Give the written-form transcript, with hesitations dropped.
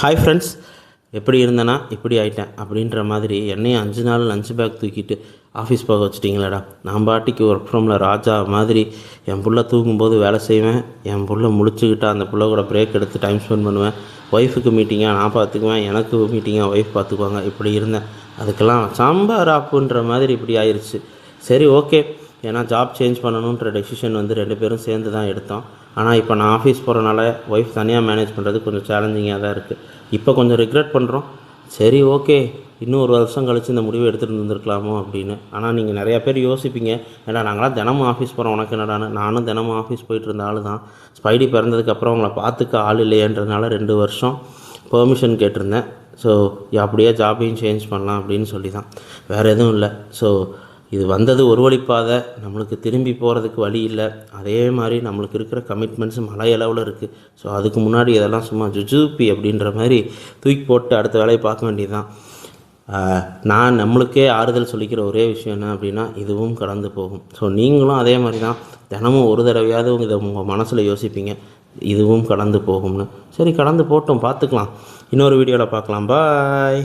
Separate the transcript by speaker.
Speaker 1: Hi friends, எப்படி இருந்தேன்னா இப்படி ஆகிட்டேன் அப்படின்ற மாதிரி என்னையும் 5 நாள் லஞ்ச் பேக் தூக்கிட்டு ஆஃபீஸ் போக வச்சிட்டிங்களேடா. நான் பாட்டிக்கு ஒர்க் ஃப்ரம்ல ராஜா மாதிரி என் புள்ள தூங்கும்போது வேலை செய்வேன், என் புள்ள முழிச்சுக்கிட்டு அந்த புள்ள கூட பிரேக் எடுத்து டைம் ஸ்பெண்ட் பண்ணுவேன், ஒய்ஃபுக்கு மீட்டிங்காக நான் பார்த்துக்குவேன், எனக்கு மீட்டிங்காக ஒய்ஃப் பார்த்துக்குவாங்க. இப்படி இருந்தேன். அதுக்கெல்லாம் சாம்பார் ஆப்புன்ற மாதிரி இப்படி ஆயிடுச்சு. சரி, ஓகே, ஏன்னா ஜாப் சேஞ்ச் பண்ணணுன்ற டெசிஷன் 2 பேரும் சேர்ந்து தான் எடுத்தோம். ஆனால் இப்போ நான் ஆஃபீஸ் போகிறனால ஒய்ஃப் தனியாக மேனேஜ் பண்ணுறது கொஞ்சம் சேலஞ்சிங்காக தான் இருக்குது. இப்போ கொஞ்சம் ரிக்ரெட் பண்ணுறோம். சரி, ஓகே, இன்னும் 1 வருஷம் கழித்து இந்த முடிவை எடுத்துகிட்டு இருந்திருக்கலாமோ அப்படின்னு. ஆனால் நீங்கள் நிறையா பேர் யோசிப்பீங்க, ஏன்னா நாங்களாம் தினமும் ஆஃபீஸ் போகிறோம், உனக்கு என்னடான்னு. நானும் தினமும் ஆஃபீஸ் போயிட்டு இருந்த ஆள் தான். ஸ்பைடி பிறந்ததுக்கப்புறம் அவங்கள பார்த்துக்க ஆள் இல்லையன்றதுனால 2 வருஷம் பெர்மிஷன் கேட்டிருந்தேன். ஸோ அப்படியே ஜாபையும் சேஞ்ச் பண்ணலாம் அப்படின்னு சொல்லி தான், வேறு எதுவும் இல்லை. ஸோ இது வந்தது ஒரு வழிப்பாதை, நம்மளுக்கு திரும்பி போகிறதுக்கு வழி இல்லை. அதே மாதிரி நம்மளுக்கு இருக்கிற கமிட்மெண்ட்ஸ் மலையளவில் இருக்குது. ஸோ அதுக்கு முன்னாடி இதெல்லாம் சும்மா ஜுஜூப்பி அப்படின்ற மாதிரி தூக்கி போட்டு அடுத்த வேலையை பார்க்க வேண்டியது தான். நான் நம்மளுக்கே ஆறுதல் சொல்லிக்கிற ஒரே விஷயம் என்ன அப்படின்னா, இதுவும் கடந்து போகும். ஸோ நீங்களும் அதே மாதிரி தான் தினமும் ஒரு தடவையாவது இதை உங்கள் மனசில் யோசிப்பீங்க, இதுவும் கடந்து போகும்னு. சரி, கடந்து போட்டோம், பார்த்துக்கலாம். இன்னொரு வீடியோவில் பார்க்கலாம். பாய்.